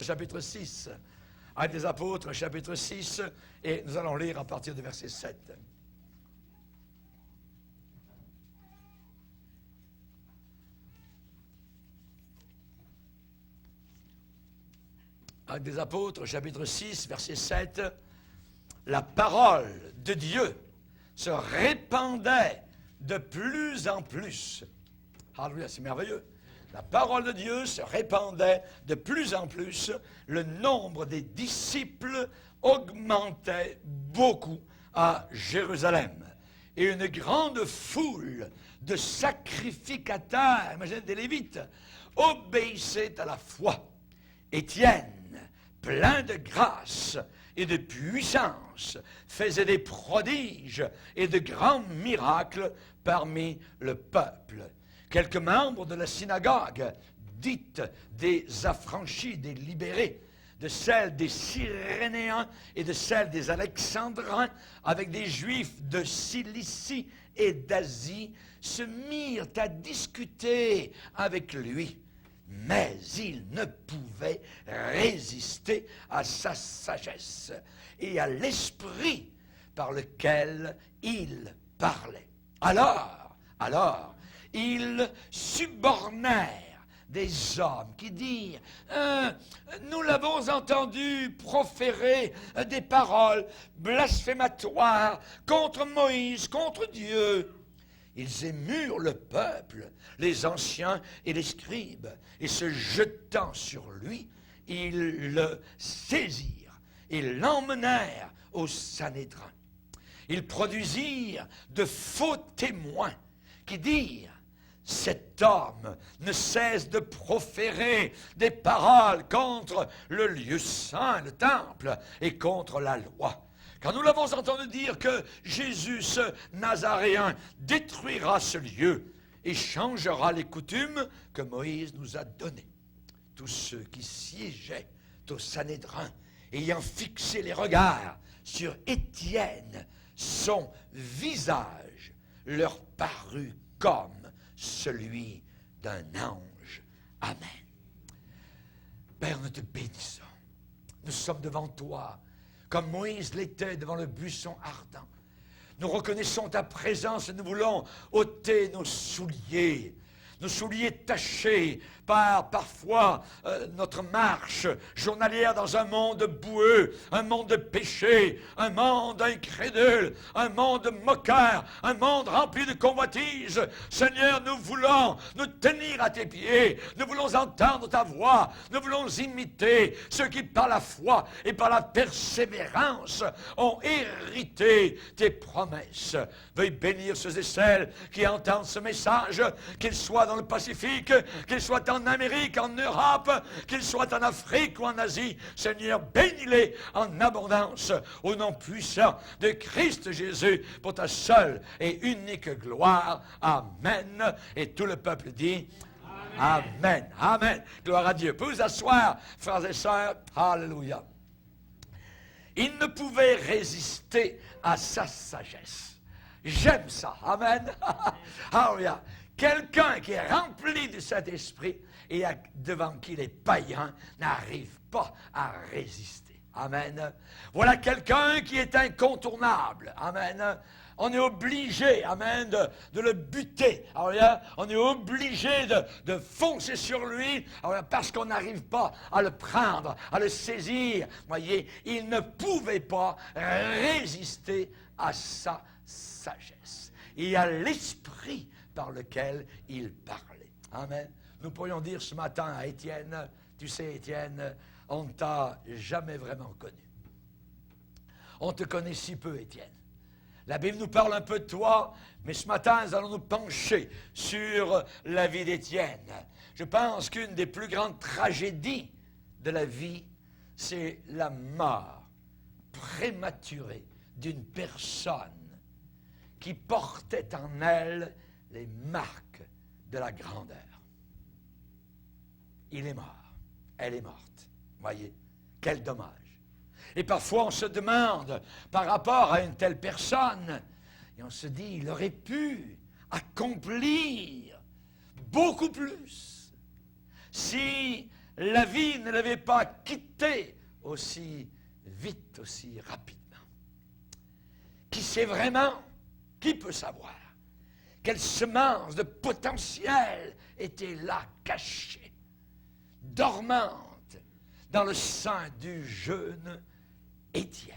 Chapitre 6. Actes des Apôtres, chapitre 6, et nous allons lire à partir du verset 7. Actes des Apôtres, chapitre 6, verset 7. La parole de Dieu se répandait de plus en plus. Alléluia, c'est merveilleux. La parole de Dieu se répandait de plus en plus. Le nombre des disciples augmentait beaucoup à Jérusalem. Et une grande foule de sacrificateurs, imaginez des Lévites, obéissait à la foi. Étienne, plein de grâce et de puissance, faisait des prodiges et de grands miracles parmi le peuple. Quelques membres de la synagogue, dites des affranchis, des libérés, de celle des Cyrénéens et de celle des Alexandrins, avec des Juifs de Cilicie et d'Asie, se mirent à discuter avec lui. Mais il ne pouvait résister à sa sagesse et à l'esprit par lequel il parlait. Alors, ils subornèrent des hommes qui dirent « Nous l'avons entendu proférer des paroles blasphématoires contre Moïse, contre Dieu. » Ils émurent le peuple, les anciens et les scribes, et se jetant sur lui, ils le saisirent et l'emmenèrent au Sanhédrin. Ils produisirent de faux témoins qui dirent « Cet homme ne cesse de proférer des paroles contre le lieu saint, le temple, et contre la loi. Car nous l'avons entendu dire que Jésus, ce Nazaréen, détruira ce lieu et changera les coutumes que Moïse nous a données. » Tous ceux qui siégeaient au Sanhédrin, ayant fixé les regards sur Étienne, son visage leur parut comme celui d'un ange. Amen. Père, nous te bénissons. Nous sommes devant toi, comme Moïse l'était devant le buisson ardent. Nous reconnaissons ta présence et nous voulons ôter nos souliers tachés par parfois notre marche journalière dans un monde boueux, un monde de péché, un monde incrédule, un monde moqueur, un monde rempli de convoitises. Seigneur, nous voulons nous tenir à tes pieds, nous voulons entendre ta voix, nous voulons imiter ceux qui par la foi et par la persévérance ont hérité tes promesses. Veuille bénir ceux et celles qui entendent ce message, qu'ils soient dans le Pacifique, qu'ils soient en Amérique, en Europe, qu'ils soient en Afrique ou en Asie. Seigneur, bénis-les en abondance au nom puissant de Christ Jésus pour ta seule et unique gloire. Amen. Et tout le peuple dit Amen. Amen. Amen. Gloire à Dieu. Vous vous asseoir, frères et sœurs. Alléluia. Il ne pouvait résister à sa sagesse. J'aime ça. Amen. Alléluia. Quelqu'un qui est rempli de cet esprit et devant qui les païens n'arrivent pas à résister. Amen. Voilà quelqu'un qui est incontournable. Amen. On est obligé, amen, de le buter. Alors, on est obligé de foncer sur lui parce qu'on n'arrive pas à le prendre, à le saisir. Voyez, il ne pouvait pas résister à sa sagesse et à l'esprit par lequel il parlait. Amen. Nous pourrions dire ce matin à Étienne, tu sais Étienne, on ne t'a jamais vraiment connu. On te connaît si peu, Étienne. La Bible nous parle un peu de toi, mais ce matin, nous allons nous pencher sur la vie d'Étienne. Je pense qu'une des plus grandes tragédies de la vie, c'est la mort prématurée d'une personne qui portait en elle les marques de la grandeur. Il est mort. Elle est morte. Voyez, quel dommage. Et parfois, on se demande, par rapport à une telle personne, et on se dit, il aurait pu accomplir beaucoup plus si la vie ne l'avait pas quitté aussi vite, aussi rapidement. Qui sait vraiment? Qui peut savoir? Quelle semence de potentiel était là, cachée, dormante, dans le sein du jeune Étienne.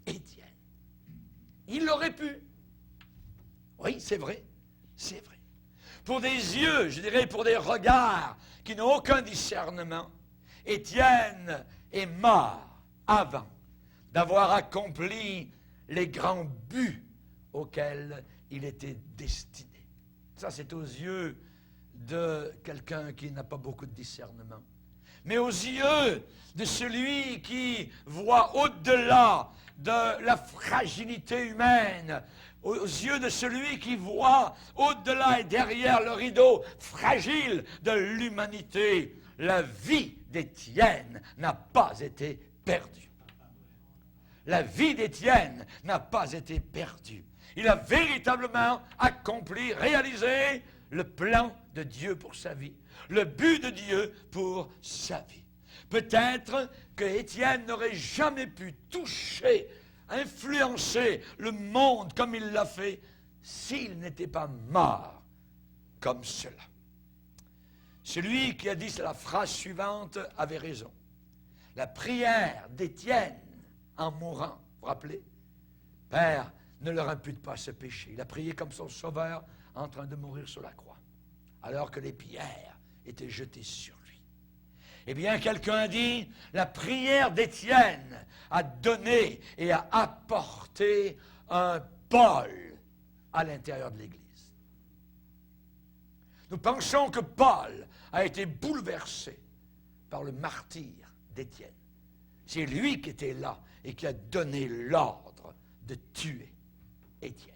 Étienne. Il aurait pu. Oui, c'est vrai. C'est vrai. Pour des yeux, je dirais, pour des regards qui n'ont aucun discernement, Étienne est mort avant d'avoir accompli les grands buts auxquels il était destiné. Ça, c'est aux yeux de quelqu'un qui n'a pas beaucoup de discernement. Mais aux yeux de celui qui voit au-delà de la fragilité humaine, aux yeux de celui qui voit au-delà et derrière le rideau fragile de l'humanité, la vie d'Étienne n'a pas été perdue. La vie d'Étienne n'a pas été perdue. Il a véritablement accompli, réalisé le plan de Dieu pour sa vie, le but de Dieu pour sa vie. Peut-être que Étienne n'aurait jamais pu toucher, influencer le monde comme il l'a fait s'il n'était pas mort comme cela. Celui qui a dit la phrase suivante avait raison. La prière d'Étienne en mourant, vous vous rappelez? Père, ne leur impute pas ce péché. Il a prié comme son sauveur en train de mourir sur la croix, alors que les pierres étaient jetées sur lui. Eh bien, quelqu'un a dit, la prière d'Étienne a donné et a apporté un Paul à l'intérieur de l'Église. Nous pensons que Paul a été bouleversé par le martyre d'Étienne. C'est lui qui était là et qui a donné l'ordre de tuer Étienne.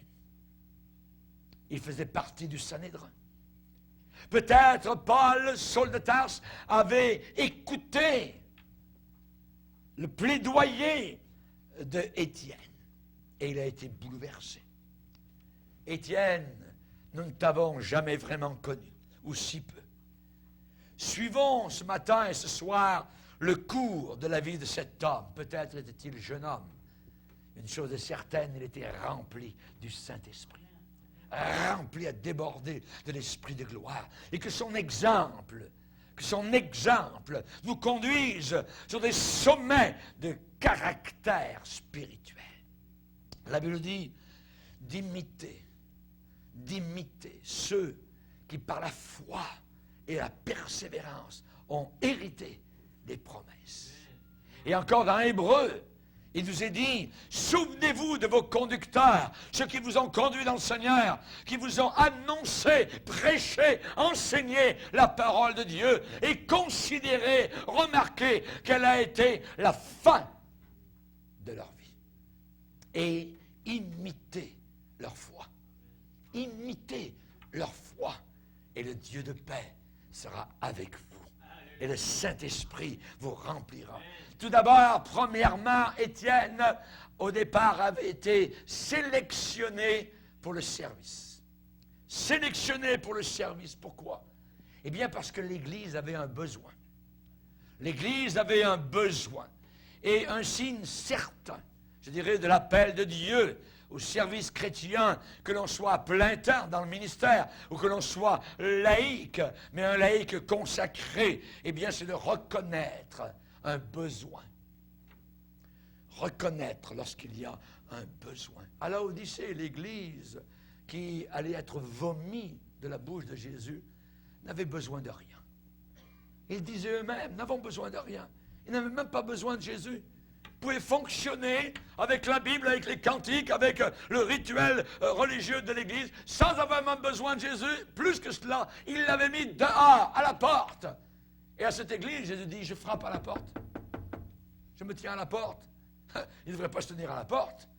Il faisait partie du Sanhédrin. Peut-être Paul, Saul de Tarse, avait écouté le plaidoyer d'Étienne et il a été bouleversé. Étienne, nous ne t'avons jamais vraiment connu, ou si peu. Suivons ce matin et ce soir le cours de la vie de cet homme. Peut-être était-il jeune homme. Une chose est certaine, il était rempli du Saint-Esprit. Rempli à déborder de l'Esprit de gloire. Et que son exemple nous conduise sur des sommets de caractère spirituel. La Bible dit d'imiter ceux qui par la foi et la persévérance ont hérité des promesses. Et encore dans Hébreux, il nous est dit, souvenez-vous de vos conducteurs, ceux qui vous ont conduit dans le Seigneur, qui vous ont annoncé, prêché, enseigné la parole de Dieu, et considérez, remarquez quelle a été la fin de leur vie. Et imitez leur foi. Imitez leur foi. Et le Dieu de paix sera avec vous. Et le Saint-Esprit vous remplira. Tout d'abord, premièrement, Étienne, au départ, avait été sélectionné pour le service. Sélectionné pour le service. Pourquoi? Eh bien, parce que l'Église avait un besoin. L'Église avait un besoin. Et un signe certain, je dirais, de l'appel de Dieu au service chrétien, que l'on soit à plein temps dans le ministère, ou que l'on soit laïque, mais un laïque consacré, eh bien, c'est de reconnaître un besoin. Reconnaître lorsqu'il y a un besoin. À Laodicée, l'Église qui allait être vomie de la bouche de Jésus n'avait besoin de rien. Ils disaient eux-mêmes, n'avons besoin de rien. Ils n'avaient même pas besoin de Jésus. Ils pouvaient fonctionner avec la Bible, avec les cantiques, avec le rituel religieux de l'Église, sans avoir même besoin de Jésus. Plus que cela, il l'avait mis dehors, à la porte. Et à cette église, Jésus dit, je frappe à la porte. Je me tiens à la porte. Il ne devrait pas se tenir à la porte.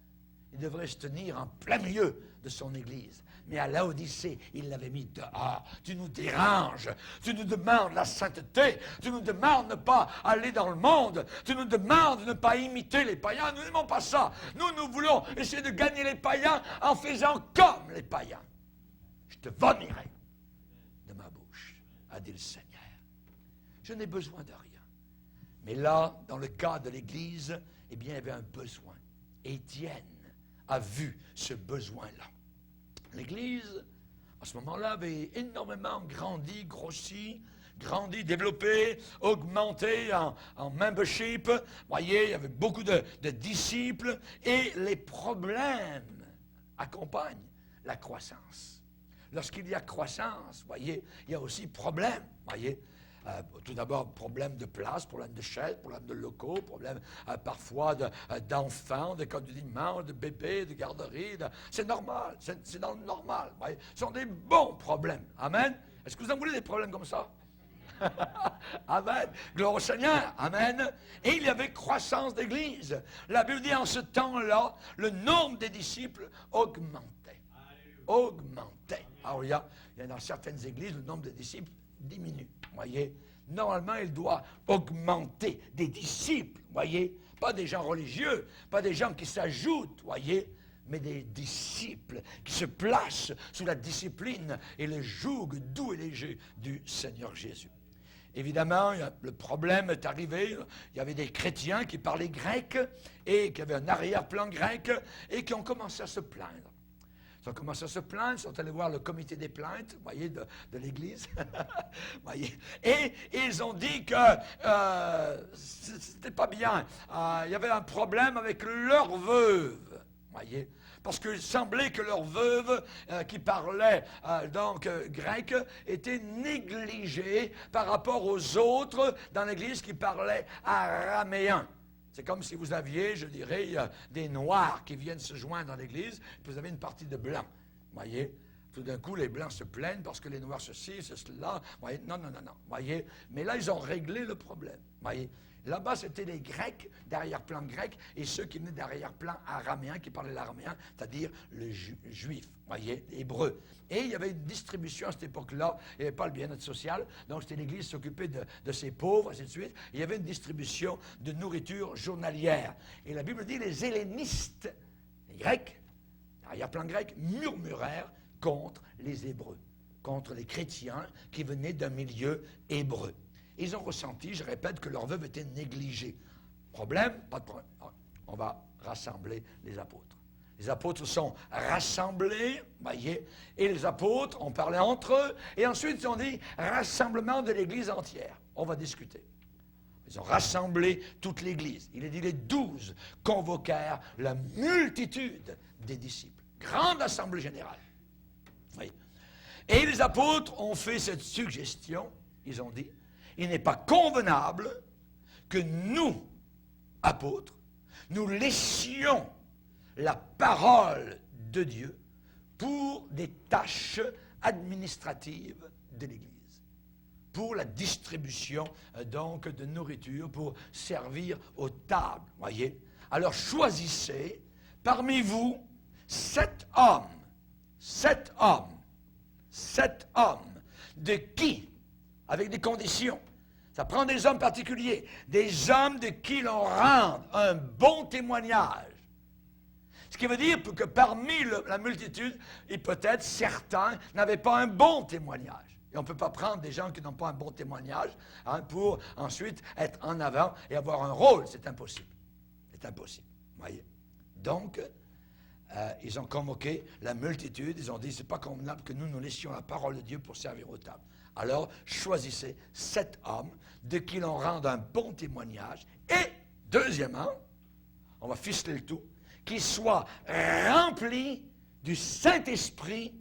Il devrait se tenir en plein milieu de son église. Mais à Laodicée, il l'avait mis dehors. Tu nous déranges. Tu nous demandes la sainteté. Tu nous demandes de ne pas aller dans le monde. Tu nous demandes de ne pas imiter les païens. Nous n'aimons pas ça. Nous voulons essayer de gagner les païens en faisant comme les païens. Je te vomirai de ma bouche, a dit le Seigneur. Je n'ai besoin de rien. Mais là, dans le cas de l'Église, eh bien, il y avait un besoin. Étienne a vu ce besoin-là. L'Église, à ce moment-là, avait énormément grossi, développé, augmenté en membership. Vous voyez, il y avait beaucoup de disciples et les problèmes accompagnent la croissance. Lorsqu'il y a croissance, vous voyez, il y a aussi problème, vous voyez. Tout d'abord, problème de place, problème de chaise, problème de locaux, problème parfois d'enfants, de code du dimanche, de bébés, de garderie. C'est normal, c'est dans le normal. Vous voyez. Ce sont des bons problèmes. Amen. Est-ce que vous en voulez des problèmes comme ça? Amen. Gloire au Seigneur. Amen. Et il y avait croissance d'église. La Bible dit en ce temps-là, le nombre des disciples augmentait. Augmentait. Alors, il y a dans certaines églises, le nombre de disciples diminue. Voyez, normalement, il doit augmenter des disciples, voyez, pas des gens religieux, pas des gens qui s'ajoutent, voyez, mais des disciples qui se placent sous la discipline et le joug doux et léger du Seigneur Jésus. Évidemment, le problème est arrivé, il y avait des chrétiens qui parlaient grec et qui avaient un arrière-plan grec et qui ont commencé à se plaindre. Ils ont commencé à se plaindre, ils sont allés voir le comité des plaintes, voyez, de l'Église. Voyez. Et ils ont dit que c'était pas bien. Il y avait un problème avec leur veuve, voyez. Parce qu'il semblait que leur veuve, qui parlait grec, était négligée par rapport aux autres dans l'Église qui parlaient araméen. C'est comme si vous aviez, je dirais, des Noirs qui viennent se joindre dans l'Église, puis vous avez une partie de Blancs. Voyez? Tout d'un coup, les Blancs se plaignent parce que les Noirs ceci, cela. Voyez? Non. Voyez? Mais là, ils ont réglé le problème. Voyez? Là-bas, c'était les Grecs, d'arrière-plan grec, et ceux qui venaient d'arrière-plan araméen, qui parlaient l'araméen, c'est-à-dire le juif, voyez, hébreu. Et il y avait une distribution à cette époque-là, il n'y avait pas le bien-être social, donc c'était l'Église qui s'occupait de ses pauvres, ainsi de suite. Il y avait une distribution de nourriture journalière. Et la Bible dit, les hellénistes, les Grecs, arrière-plan grec, murmurèrent contre les Hébreux, contre les chrétiens qui venaient d'un milieu hébreu. Ils ont ressenti, je répète, que leur veuve était négligée. Problème? Pas de problème. On va rassembler les apôtres. Les apôtres sont rassemblés, voyez, et les apôtres ont parlé entre eux, et ensuite ils ont dit rassemblement de l'Église entière. On va discuter. Ils ont rassemblé toute l'Église. Il est dit les 12 convoquèrent la multitude des disciples. Grande assemblée générale. Oui. Et les apôtres ont fait cette suggestion. Ils ont dit, il n'est pas convenable que nous, apôtres, nous laissions la parole de Dieu pour des tâches administratives de l'Église, pour la distribution donc de nourriture, pour servir aux tables, voyez. Alors choisissez parmi vous 7 hommes, de qui, avec des conditions, ça prend des hommes particuliers, des hommes de qui l'on rende un bon témoignage. Ce qui veut dire que parmi la multitude, et peut-être certains n'avaient pas un bon témoignage. Et on ne peut pas prendre des gens qui n'ont pas un bon témoignage pour ensuite être en avant et avoir un rôle. C'est impossible. C'est impossible. Voyez. Donc, ils ont convoqué la multitude. Ils ont dit, c'est pas convenable que nous laissions la parole de Dieu pour servir aux tables. Alors, choisissez 7 hommes de qui l'on rende un bon témoignage. Et, deuxièmement, on va ficeler le tout, qu'ils soient remplis du Saint-Esprit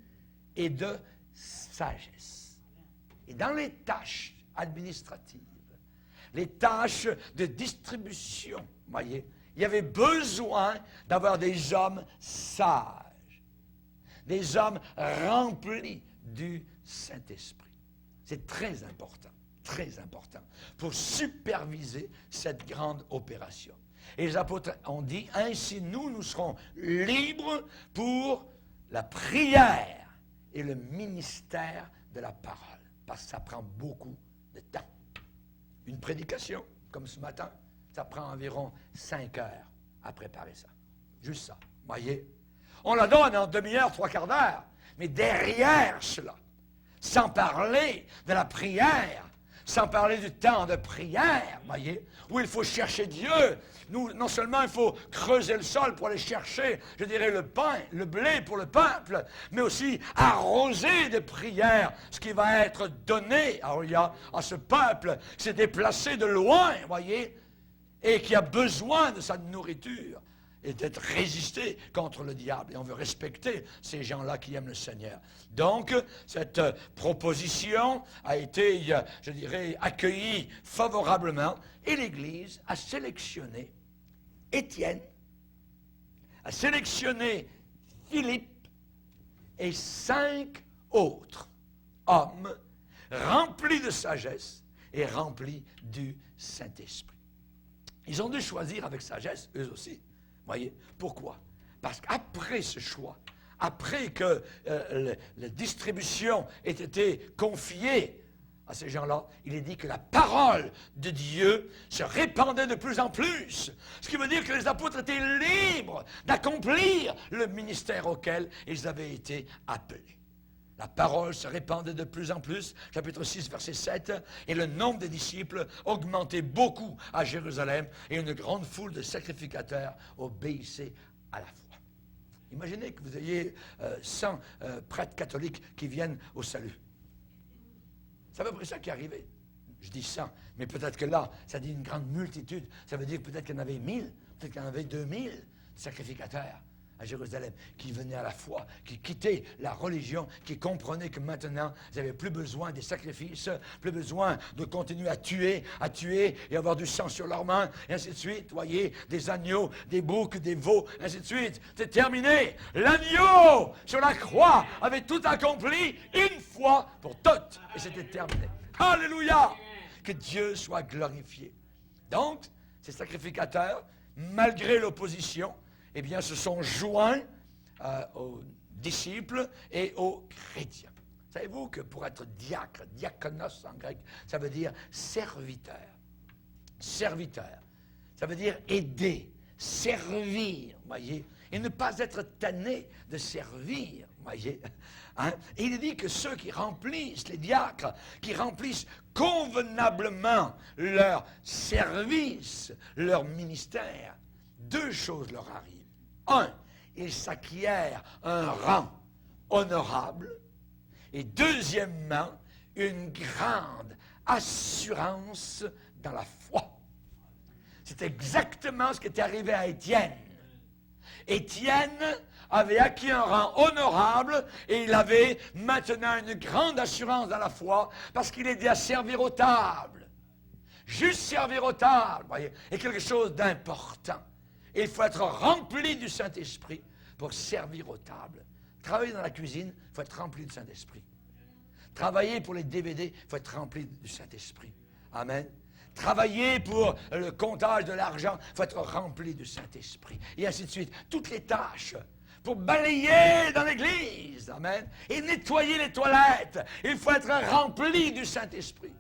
et de sagesse. Et dans les tâches administratives, les tâches de distribution, voyez, il y avait besoin d'avoir des hommes sages, des hommes remplis du Saint-Esprit. C'est très important, pour superviser cette grande opération. Et les apôtres ont dit, ainsi nous serons libres pour la prière et le ministère de la parole. Parce que ça prend beaucoup de temps. Une prédication, comme ce matin, ça prend environ 5 heures à préparer ça. Juste ça, voyez. On la donne en demi-heure, 3/4 d'heure. Mais derrière cela, sans parler de la prière, Sans parler du temps de prière, voyez, où il faut chercher Dieu. Nous, non seulement il faut creuser le sol pour aller chercher, je dirais, le pain, le blé pour le peuple, mais aussi arroser de prière ce qui va être donné à ce peuple qui s'est déplacé de loin, voyez, et qui a besoin de sa nourriture et d'être résisté contre le diable. Et on veut respecter ces gens-là qui aiment le Seigneur. Donc, cette proposition a été, je dirais, accueillie favorablement et l'Église a sélectionné Étienne, a sélectionné Philippe et 5 autres hommes remplis de sagesse et remplis du Saint-Esprit. Ils ont dû choisir avec sagesse, eux aussi. Voyez, pourquoi? Parce qu'après ce choix, après que la distribution ait été confiée à ces gens-là, il est dit que la parole de Dieu se répandait de plus en plus. Ce qui veut dire que les apôtres étaient libres d'accomplir le ministère auquel ils avaient été appelés. La parole se répandait de plus en plus, chapitre 6, verset 7, et le nombre des disciples augmentait beaucoup à Jérusalem, et une grande foule de sacrificateurs obéissait à la foi. Imaginez que vous ayez 100 prêtres catholiques qui viennent au salut. C'est à peu près ça qui est arrivé. Je dis 100, mais peut-être que là, ça dit une grande multitude. Ça veut dire peut-être qu'il y en avait 1000, peut-être qu'il y en avait 2000 sacrificateurs à Jérusalem, qui venaient à la foi, qui quittaient la religion, qui comprenaient que maintenant, ils n'avaient plus besoin des sacrifices, plus besoin de continuer à tuer et avoir du sang sur leurs mains, et ainsi de suite. Voyez, des agneaux, des boucs, des veaux, ainsi de suite. C'est terminé. L'agneau sur la croix avait tout accompli une fois pour toutes, et c'était terminé. Alléluia! Que Dieu soit glorifié. Donc, ces sacrificateurs, malgré l'opposition, eh bien, se sont joints aux disciples et aux chrétiens. Savez-vous que pour être diacre, diakonos en grec, ça veut dire serviteur. Serviteur. Ça veut dire aider, servir, voyez, et ne pas être tanné de servir, voyez. Hein? Et il dit que ceux qui remplissent, les diacres, qui remplissent convenablement leur service, leur ministère, 2 choses leur arrivent. 1, ils s'acquièrent un rang honorable. Et deuxièmement, une grande assurance dans la foi. C'est exactement ce qui est arrivé à Étienne. Étienne avait acquis un rang honorable et il avait maintenant une grande assurance dans la foi parce qu'il aidait à servir aux tables. Juste servir aux tables, voyez, est quelque chose d'important. Et il faut être rempli du Saint-Esprit pour servir aux tables. Travailler dans la cuisine, il faut être rempli du Saint-Esprit. Travailler pour les DVD, il faut être rempli du Saint-Esprit. Amen. Travailler pour le comptage de l'argent, il faut être rempli du Saint-Esprit. Et ainsi de suite. Toutes les tâches pour balayer dans l'église. Amen. Et nettoyer les toilettes, il faut être rempli du Saint-Esprit.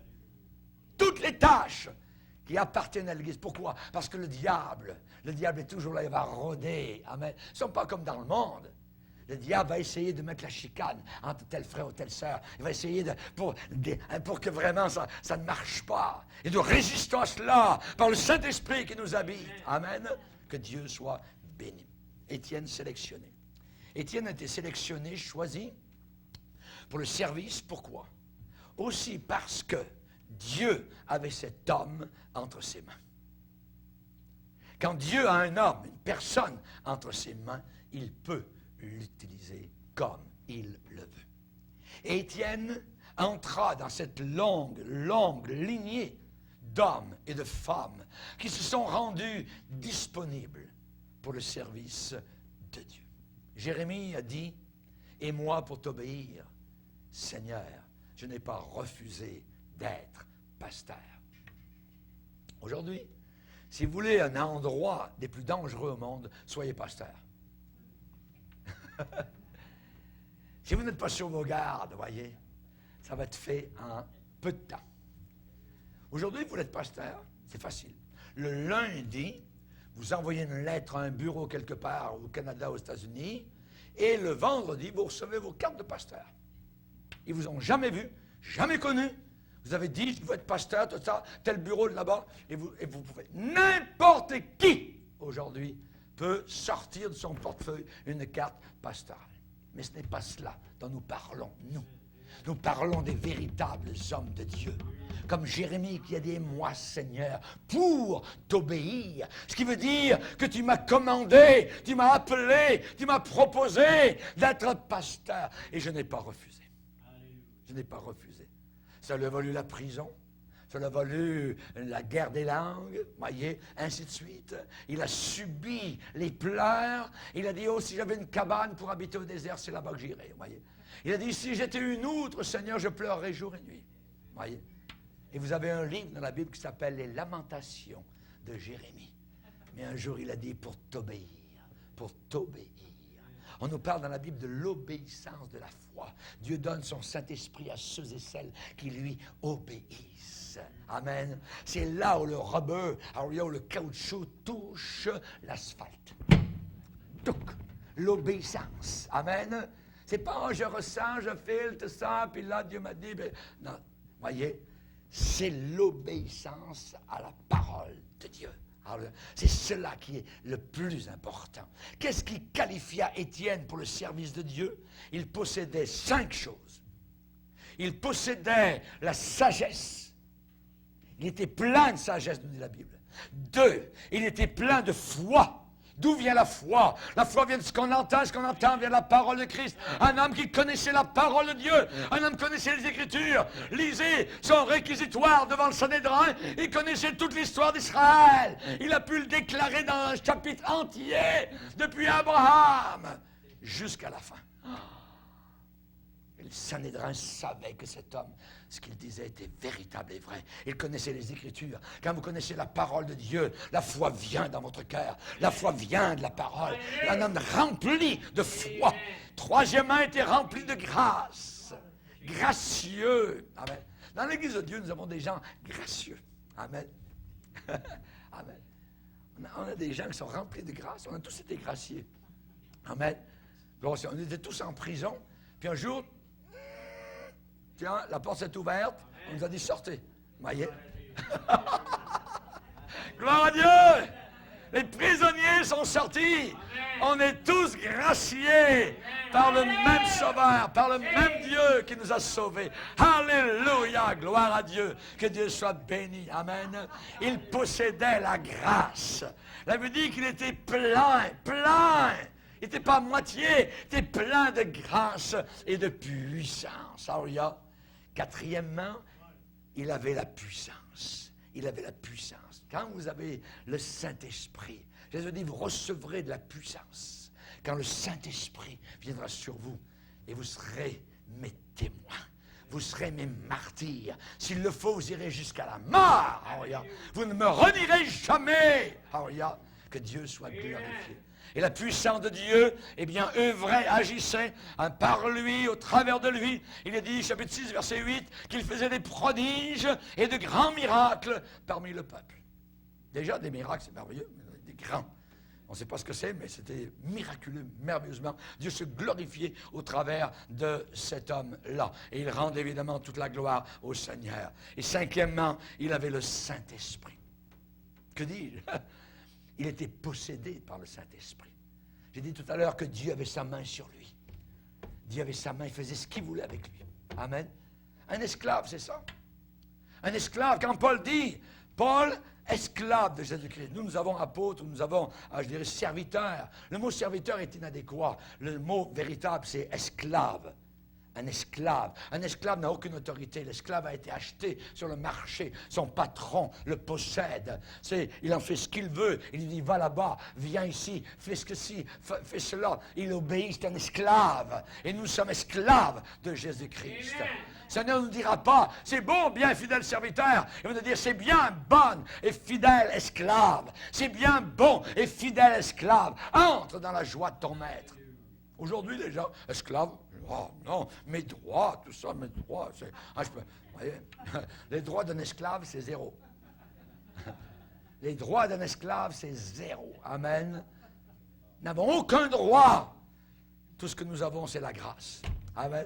Toutes les tâches qui appartiennent à l'Église. Pourquoi? Parce que le diable est toujours là, il va rôder. Amen. Ils ne sont pas comme dans le monde. Le diable va essayer de mettre la chicane entre tel frère ou telle sœur. Il va essayer pour que vraiment ça ne marche pas. Et nous résistons à cela par le Saint-Esprit qui nous habite. Amen. Que Dieu soit béni. Étienne sélectionné. Étienne a été sélectionné, choisi pour le service. Pourquoi? Aussi parce que Dieu avait cet homme entre ses mains. Quand Dieu a un homme, une personne entre ses mains, il peut l'utiliser comme il le veut. Et Étienne entra dans cette longue lignée d'hommes et de femmes qui se sont rendus disponibles pour le service de Dieu. Jérémie a dit, « Et moi pour t'obéir, Seigneur, je n'ai pas refusé d'être pasteur. » Aujourd'hui, si vous voulez un endroit des plus dangereux au monde, soyez pasteur. Si vous n'êtes pas sur vos gardes, voyez, ça va être fait en peu de temps. Aujourd'hui, vous êtes pasteur, c'est facile. Le lundi, vous envoyez une lettre à un bureau quelque part au Canada, aux États-Unis, et le vendredi, vous recevez vos cartes de pasteur. Ils ne vous ont jamais vu, jamais connu. Vous avez dit, je veux être pasteur, tout ça, tel bureau là-bas, et vous pouvez. N'importe qui, aujourd'hui, peut sortir de son portefeuille une carte pastorale. Mais ce n'est pas cela dont nous parlons, nous. Nous parlons des véritables hommes de Dieu. Comme Jérémie qui a dit, moi Seigneur, pour t'obéir. Ce qui veut dire que tu m'as commandé, tu m'as appelé, tu m'as proposé d'être pasteur. Et je n'ai pas refusé. Je n'ai pas refusé. Ça lui a valu la prison. Ça lui a valu la guerre des langues, voyez, ainsi de suite. Il a subi les pleurs. Il a dit, oh, si j'avais une cabane pour habiter au désert, c'est là-bas que j'irais, voyez. Il a dit, si j'étais une outre, Seigneur, je pleurerais jour et nuit, voyez. Et vous avez un livre dans la Bible qui s'appelle Les Lamentations de Jérémie. Mais un jour, il a dit, pour t'obéir, pour t'obéir. On nous parle dans la Bible de l'obéissance de la foi. Dieu donne son Saint-Esprit à ceux et celles qui lui obéissent. Amen. C'est là où le rubber, où le caoutchouc touche l'asphalte. Touc. L'obéissance. Amen. C'est pas, oh, je ressens, je file, tout ça, puis là, Dieu m'a dit, non, voyez, c'est l'obéissance à la parole de Dieu. Alors, c'est cela qui est le plus important. Qu'est-ce qui qualifia Étienne pour le service de Dieu? Il possédait 5 choses. Il possédait la sagesse. Il était plein de sagesse, nous dit la Bible. 2, il était plein de foi. D'où vient la foi? La foi vient de ce qu'on entend vient de la parole de Christ. Un homme qui connaissait la parole de Dieu, un homme qui connaissait les Écritures, lisait son réquisitoire devant le Sanhédrin, il connaissait toute l'histoire d'Israël. Il a pu le déclarer dans un chapitre entier, depuis Abraham jusqu'à la fin. Et le Sanhédrin savait que cet homme, ce qu'il disait était véritable et vrai. Il connaissait les Écritures. Quand vous connaissez la parole de Dieu, la foi vient dans votre cœur. La foi vient de la parole. Un homme rempli de foi. Troisièmement, était rempli de grâce. Gracieux. Amen. Dans l'Église de Dieu, nous avons des gens gracieux. Amen. Amen. On a des gens qui sont remplis de grâce. On a tous été graciés. Amen. On était tous en prison. Puis un jour, tiens, la porte s'est ouverte, on nous a dit sortez. Voyez? Gloire à Dieu! Les prisonniers sont sortis. On est tous graciés par le même Sauveur, par le même Dieu qui nous a sauvés. Alléluia! Gloire à Dieu. Que Dieu soit béni. Amen. Il possédait la grâce. Ça veut dire qu'il était plein. Il n'était pas à moitié, il était plein de grâce et de puissance. Alléluia. Quatrièmement, il avait la puissance. Il avait la puissance. Quand vous avez le Saint-Esprit, Jésus dit, vous recevrez de la puissance. Quand le Saint-Esprit viendra sur vous, et vous serez mes témoins. Vous serez mes martyrs. S'il le faut, vous irez jusqu'à la mort. Alléluia. Vous ne me renierez jamais. Alléluia. Que Dieu soit glorifié. Et la puissance de Dieu, eh bien, œuvrait, agissait par lui, au travers de lui. Il est dit, chapitre 6, verset 8, qu'il faisait des prodiges et de grands miracles parmi le peuple. Déjà, des miracles, c'est merveilleux, mais des grands. On ne sait pas ce que c'est, mais c'était miraculeux, merveilleusement. Dieu se glorifiait au travers de cet homme-là. Et il rendait évidemment toute la gloire au Seigneur. Et cinquièmement, il avait le Saint-Esprit. Que dis-je? Il était possédé par le Saint-Esprit. J'ai dit tout à l'heure que Dieu avait sa main sur lui. Dieu avait sa main, il faisait ce qu'il voulait avec lui. Amen. Un esclave, c'est ça. Un esclave, quand Paul dit, Paul, esclave de Jésus-Christ. Nous avons apôtre, nous avons, je dirais, serviteur. Le mot serviteur est inadéquat. Le mot véritable, c'est esclave. Un esclave n'a aucune autorité. L'esclave a été acheté sur le marché. Son patron le possède. Il en fait ce qu'il veut. Il lui dit, va là-bas, viens ici, fais ceci, fais cela. Il obéit, c'est un esclave. Et nous sommes esclaves de Jésus-Christ. Le Seigneur ne nous dira pas, c'est bon, bien fidèle serviteur. Il va nous dire, c'est bien, bonne et fidèle esclave. C'est bien, bon et fidèle esclave. Entre dans la joie de ton maître. Aujourd'hui, les gens, esclaves, oh non, mes droits, tout ça, mes droits, c'est... vous voyez, les droits d'un esclave, c'est 0. Les droits d'un esclave, c'est 0. Amen. Nous n'avons aucun droit. Tout ce que nous avons, c'est la grâce. Amen.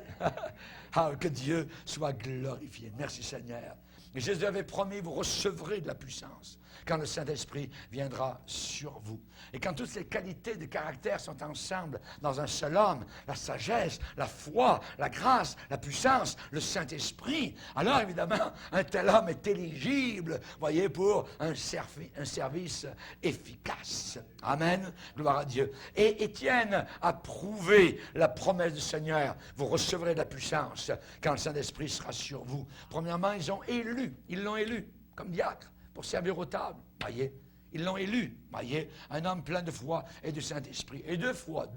Ah, que Dieu soit glorifié. Merci Seigneur. Et Jésus avait promis, vous recevrez de la puissance quand le Saint-Esprit viendra sur vous. Et quand toutes ces qualités de caractère sont ensemble dans un seul homme, la sagesse, la foi, la grâce, la puissance, le Saint-Esprit, alors évidemment, un tel homme est éligible, voyez, pour un service efficace. Amen. Gloire à Dieu. Et Étienne a prouvé la promesse du Seigneur. Vous recevrez de la puissance quand le Saint-Esprit sera sur vous. Premièrement, ils l'ont élu comme diacre pour servir aux tables, voyez. Ils l'ont élu, voyez, un homme plein de foi et du Saint-Esprit. Et deux fois,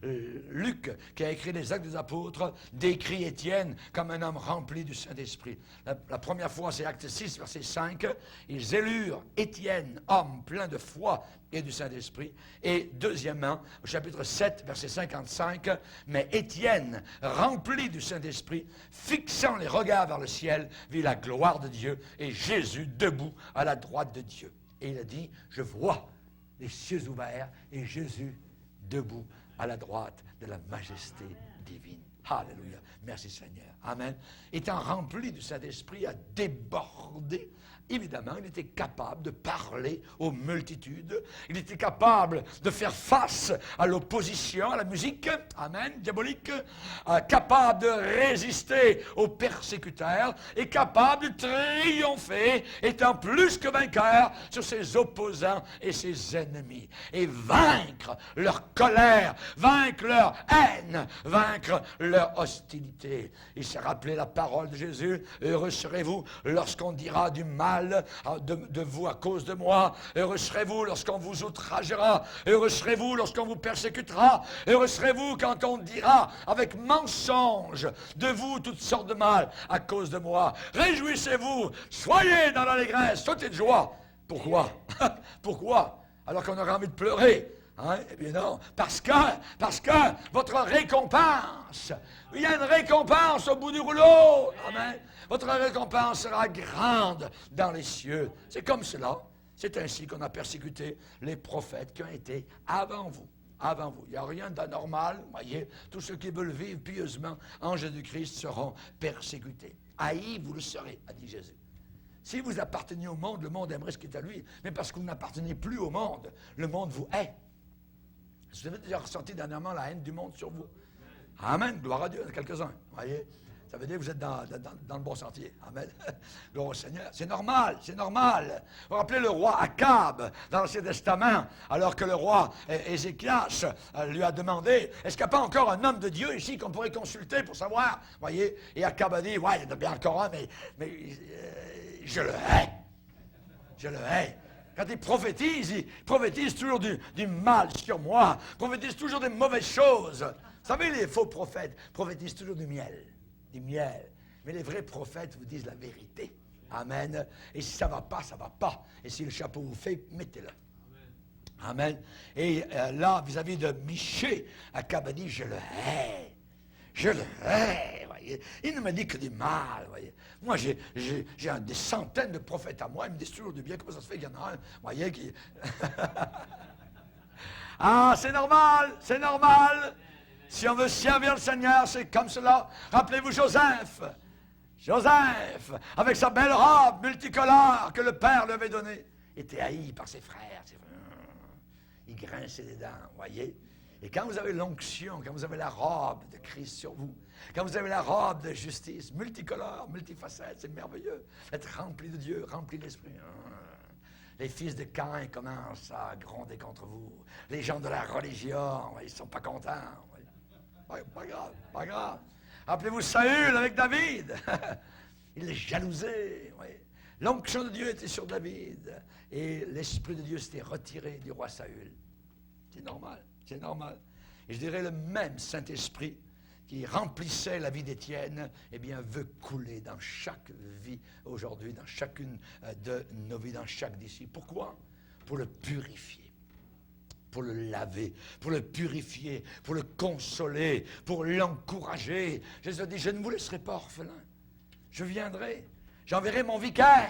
Luc, qui a écrit les Actes des Apôtres, décrit Étienne comme un homme rempli du Saint-Esprit. La première fois, c'est Acte 6, verset 5. Ils élurent Étienne, homme plein de foi et du Saint-Esprit. Et deuxièmement, au chapitre 7, verset 55, mais Étienne, rempli du Saint-Esprit, fixant les regards vers le ciel, vit la gloire de Dieu et Jésus debout à la droite de Dieu. Et il a dit, je vois les cieux ouverts et Jésus debout à la droite de la majesté divine. Alléluia. Merci Seigneur. Amen. Étant rempli du Saint-Esprit, a débordé. Évidemment, il était capable de parler aux multitudes. Il était capable de faire face à l'opposition, à la musique, amen, diabolique, capable de résister aux persécuteurs et capable de triompher, étant plus que vainqueur sur ses opposants et ses ennemis. Et vaincre leur colère, vaincre leur haine, vaincre leur hostilité. Il s'est rappelé la parole de Jésus. Heureux serez-vous lorsqu'on dira du mal de vous à cause de moi. Heureux serez-vous lorsqu'on vous outragera. Heureux serez-vous lorsqu'on vous persécutera. Heureux serez-vous quand on dira avec mensonge de vous toutes sortes de mal à cause de moi. Réjouissez-vous, soyez dans l'allégresse, sautez de joie. Pourquoi? Pourquoi? Alors qu'on aurait envie de pleurer. Hein? Eh bien non, parce que votre récompense, il y a une récompense au bout du rouleau. Amen. Votre récompense sera grande dans les cieux. C'est comme cela. C'est ainsi qu'on a persécuté les prophètes qui ont été avant vous. Avant vous. Il n'y a rien d'anormal. Voyez, tous ceux qui veulent vivre pieusement en Jésus-Christ seront persécutés. Haïs, vous le serez, a dit Jésus. Si vous apparteniez au monde, le monde aimerait ce qui est à lui. Mais parce que vous n'appartenez plus au monde, le monde vous hait. Vous avez déjà ressenti dernièrement la haine du monde sur vous. Amen. Gloire à Dieu. Quelques-uns. Voyez. Ça veut dire que vous êtes dans le bon sentier. Amen. Gloire au Seigneur. C'est normal, c'est normal. Vous vous rappelez le roi Akab dans l'Ancien Testament, alors que le roi Ézéchias lui a demandé, est-ce qu'il n'y a pas encore un homme de Dieu ici qu'on pourrait consulter pour savoir? Voyez. Et Akab a dit, ouais, il y en a bien encore un, mais je le hais. Je le hais. Quand il prophétise toujours du mal sur moi, prophétise toujours des mauvaises choses. Vous savez, les faux prophètes prophétisent toujours du miel. Du miel. Mais les vrais prophètes vous disent la vérité. Amen. Et si ça ne va pas, ça ne va pas. Et si le chapeau vous fait, mettez-le. Amen. Et là, vis-à-vis de Michée, Akab a dit, je le hais. Je le hais, voyez. Il ne me dit que du mal, voyez. Moi, j'ai des centaines de prophètes à moi, ils me disent toujours du bien. Comment ça se fait qu'il y en a un, voyez, qui... Ah, c'est normal, c'est normal. Si on veut servir le Seigneur, c'est comme cela. Rappelez-vous Joseph. Joseph, avec sa belle robe multicolore que le Père lui avait donnée, était haï par ses frères. Il grinçait les dents, voyez. Et quand vous avez l'onction, quand vous avez la robe de Christ sur vous, quand vous avez la robe de justice, multicolore, multifacette, c'est merveilleux. Être rempli de Dieu, rempli d'Esprit. Les fils de Caïn commencent à gronder contre vous. Les gens de la religion, ils ne sont pas contents. Pas grave, pas grave. Rappelez-vous Saül avec David. Il les jalousait. L'onction de Dieu était sur David. Et l'Esprit de Dieu s'était retiré du roi Saül. C'est normal, c'est normal. Et je dirais le même Saint-Esprit qui remplissait la vie d'Étienne, eh bien, veut couler dans chaque vie aujourd'hui, dans chacune de nos vies, dans chaque disciple. Pourquoi? Pour le purifier. Pour le laver, pour le purifier, pour le consoler, pour l'encourager. Jésus a dit, je ne vous laisserai pas orphelin. Je viendrai, j'enverrai mon vicaire,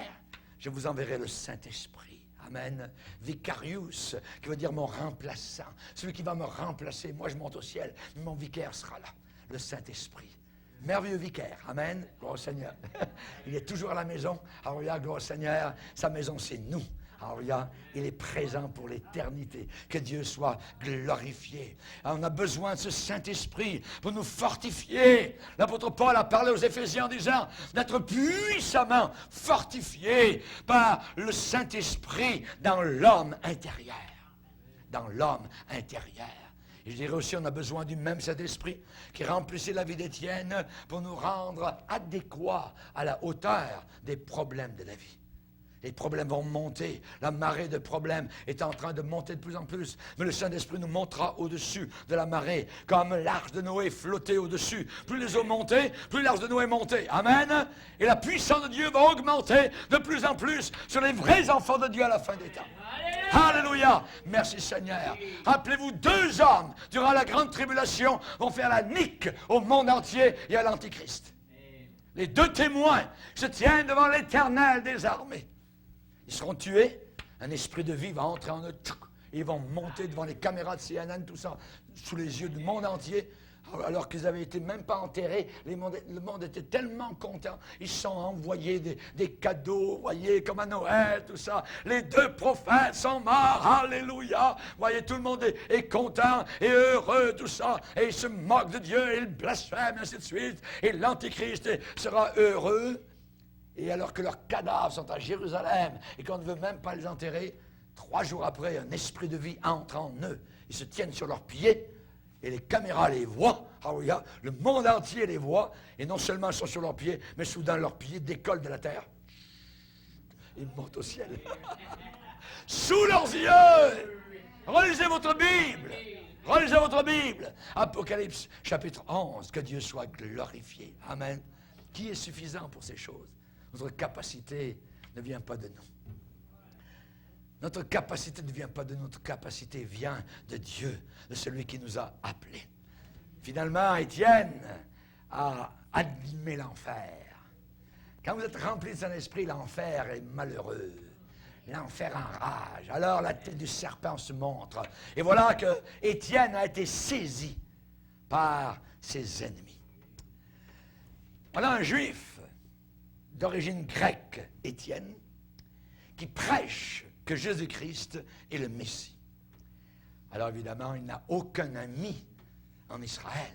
je vous enverrai le Saint-Esprit. Amen. Vicarius, qui veut dire mon remplaçant. Celui qui va me remplacer. Moi, je monte au ciel, mais mon vicaire sera là. le Saint-Esprit. Merveilleux vicaire. Amen. Gloire au Seigneur. Il est toujours à la maison. Alléluia, gloire au Seigneur. Sa maison, c'est nous. Alléluia. Il est présent pour l'éternité. Que Dieu soit glorifié. On a besoin de ce Saint-Esprit pour nous fortifier. L'apôtre Paul a parlé aux Éphésiens en disant d'être puissamment fortifié par le Saint-Esprit dans l'homme intérieur. Dans l'homme intérieur. Et je dirais aussi, on a besoin du même Saint-Esprit qui remplissait la vie d'Étienne pour nous rendre adéquats à la hauteur des problèmes de la vie. Les problèmes vont monter. La marée de problèmes est en train de monter de plus en plus. Mais le Saint-Esprit nous montera au-dessus de la marée, comme l'arche de Noé flottait au-dessus. Plus les eaux montaient, plus l'arche de Noé montait. Amen. Et la puissance de Dieu va augmenter de plus en plus sur les vrais enfants de Dieu à la fin des temps. Alléluia. Merci Seigneur. Rappelez-vous, 2 hommes, durant la grande tribulation, vont faire la nique au monde entier et à l'Antichrist. Les 2 témoins se tiennent devant l'Éternel des armées. Ils seront tués. Un esprit de vie va entrer en eux. Ils vont monter devant les caméras de CNN, tout ça, sous les yeux du monde entier. Alors qu'ils n'avaient été même pas enterrés. Le monde était tellement content. Ils se sont envoyés des cadeaux, voyez, comme à Noël, tout ça. Les 2 prophètes sont morts. Alléluia. Voyez, tout le monde est content et heureux, tout ça. Et ils se moquent de Dieu, et ils blasphèment, ainsi de suite. Et l'Antichrist sera heureux. Et alors que leurs cadavres sont à Jérusalem et qu'on ne veut même pas les enterrer, 3 jours après, un esprit de vie entre en eux. Ils se tiennent sur leurs pieds et les caméras les voient. Alléluia. Le monde entier les voit. Et non seulement ils sont sur leurs pieds, mais soudain leurs pieds décollent de la terre. Ils montent au ciel. Sous leurs yeux. Relisez votre Bible. Relisez votre Bible. Apocalypse chapitre 11. Que Dieu soit glorifié. Amen. Qui est suffisant pour ces choses? Notre capacité ne vient pas de nous. Notre capacité ne vient pas de nous. Notre capacité vient de Dieu, de celui qui nous a appelés. Finalement, Étienne a animé l'enfer. Quand vous êtes rempli de Saint-Esprit, l'enfer est malheureux. L'enfer enrage. Alors la tête du serpent se montre. Et voilà que Étienne a été saisi par ses ennemis. Voilà un juif d'origine grecque, Étienne, qui prêche que Jésus-Christ est le Messie. Alors évidemment, il n'a aucun ami en Israël.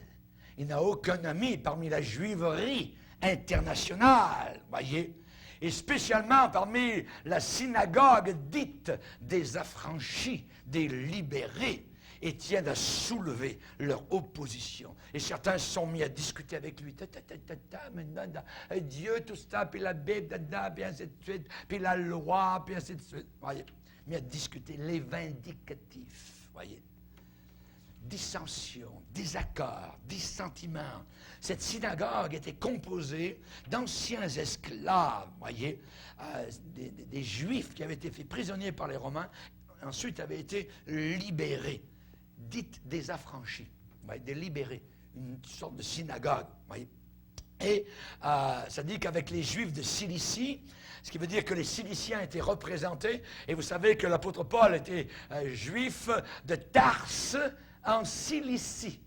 Il n'a aucun ami parmi la juiverie internationale, voyez, et spécialement parmi la synagogue dite des affranchis, des libérés. Étienne a soulevé leur opposition. Et certains se sont mis à discuter avec lui. Dieu, tout ça, puis la Bible, puis ainsi de suite, puis la loi, puis ainsi de suite. Voyez, mis à discuter les vindicatifs. Voyez. Dissension, désaccord, dissentiments. Cette synagogue était composée d'anciens esclaves, voyez, des Juifs qui avaient été faits prisonniers par les Romains, ensuite avaient été libérés. Dites des affranchis, des libérés, une sorte de synagogue. Voyez. Et ça dit qu'avec les Juifs de Cilicie, ce qui veut dire que les Ciliciens étaient représentés, et vous savez que l'apôtre Paul était juif de Tarse en Cilicie,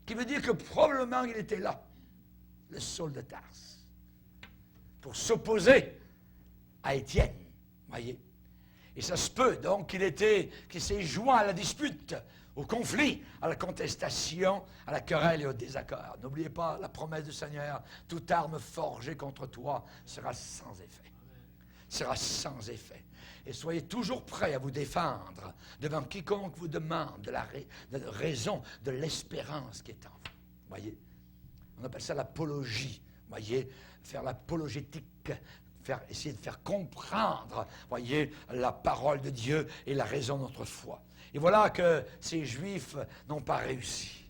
qui veut dire que probablement il était là, le Saul de Tarse, pour s'opposer à Étienne, voyez. Et ça se peut, donc, qu'il s'est joint à la dispute, au conflit, à la contestation, à la querelle et au désaccord. N'oubliez pas la promesse du Seigneur, toute arme forgée contre toi sera sans effet. Sera sans effet. Et soyez toujours prêts à vous défendre devant quiconque vous demande de la raison de l'espérance qui est en vous. Voyez, on appelle ça l'apologie. Voyez, faire l'apologétique. Essayer de faire comprendre, voyez, la parole de Dieu et la raison de notre foi. Et voilà que ces Juifs n'ont pas réussi.